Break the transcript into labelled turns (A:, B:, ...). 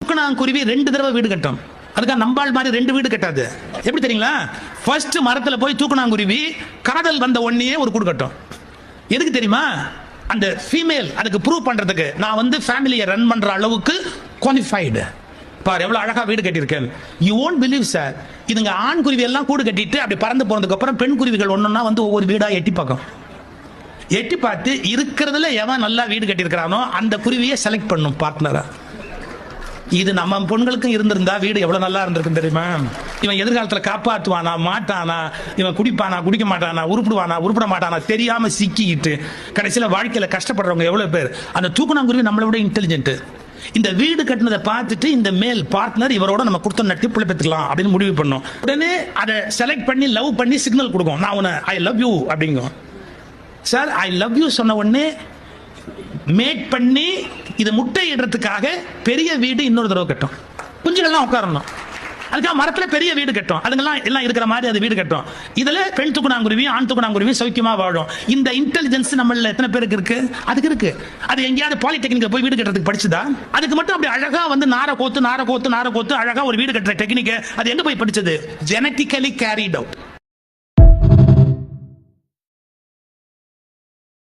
A: தூக்கணாங்குருவி 2 தடவை வீடு கட்டும். அதுக்காக நம்பாள் மாதிரி 2 வீடு கட்டாது. எப்படி தெரியுங்களா? ஃபர்ஸ்ட் மரத்துல போய் தூக்கணாங்குருவி காதல் வந்த உடனே ஒரு கூடு கட்டும். எதுக்கு தெரியுமா? அந்த ஃபீமேல் அதுக்கு ப்ரூவ் பண்றதுக்கு நான் வந்து ஃபேமிலியை ரன் பண்ற அளவுக்கு குவாலிஃபைடு. பார் எவ்வளவு அழகா வீடு கட்டியிருக்கேன். யூ ஓன்ட் பிலீவ் சார், இதுங்க ஆண் குருவி எல்லாம் கூடு கட்டிட்டு அப்படி பறந்து போனதுக்கு அப்புறம் பெண் குருவிகள் ஒன்னொன்னா வந்து ஒவ்வொரு வீடா எட்டி பார்க்கும். எட்டி பார்த்து இருக்கிறதுல எவன் நல்லா வீடு கட்டியிருக்கிறானோ அந்த குருவியை செலக்ட் பண்ணும் பார்ட்னரா. இது நம்ம பெண்களுக்கும் இருந்திருந்தா வீடு எவ்வளவு நல்லா இருந்திருக்கும் தெரியுமா? இவன் எதிர்காலத்துல காப்பாற்றுவானா மாட்டானா, இவன் குடிப்பானா குடிக்க மாட்டானா, உருப்பிடுவானா உருப்பிட மாட்டானா தெரியாம சிக்கிட்டு கடைசியில வாழ்க்கையில கஷ்டப்படுறவங்க எவ்வளவு பேர். அந்த தூக்கணாங்குருவி நம்மளை விட இன்டெலிஜென்ட். இந்த வீடு கட்டினதை பார்த்துட்டு இந்த மேல் பார்ட்னர் இவரோட நம்ம கொடுத்த நட்டி பிள்ளை பெற்றுக்கலாம் அப்படின்னு முடிவு பண்ணோம். உடனே அதை செலக்ட் பண்ணி லவ் பண்ணி சிக்னல் கொடுக்கும். நான் உன்னை ஐ லவ் யூ அப்படிங்கும். சார் ஐ லவ் யூ சொன்ன உடனே மேட் பண்ணி இது முட்டை இடுறதுக்காக பெரிய வீடு இன்னொரு தடவை கட்டும். குஞ்சுகள்லாம் உட்காரணும். அதுக்காக மரத்துல பெரிய வீடு கட்டும். அதுங்கெல்லாம் எல்லாம் இருக்கிற மாதிரி அது வீடு கட்டும். இதுல பெண் தூக்கணாங்குருவி ஆண் தூக்கணாங்குருவி சௌக்கியமா வாழும். இந்த இன்டெலிஜென்ஸ் நம்மள எத்தனை பேருக்கு இருக்கு? அதுக்கு இருக்கு. அது எங்கேயாவது பாலிடெக்னிக்ல போய் வீடு கட்டுறதுக்கு படிச்சுதா? அதுக்கு மட்டும் அப்படி அழகா வந்து நார கோத்து அழகா ஒரு வீடு கட்டுற டெக்னிக் அது எங்க போய் படிச்சது? Genetically carried out.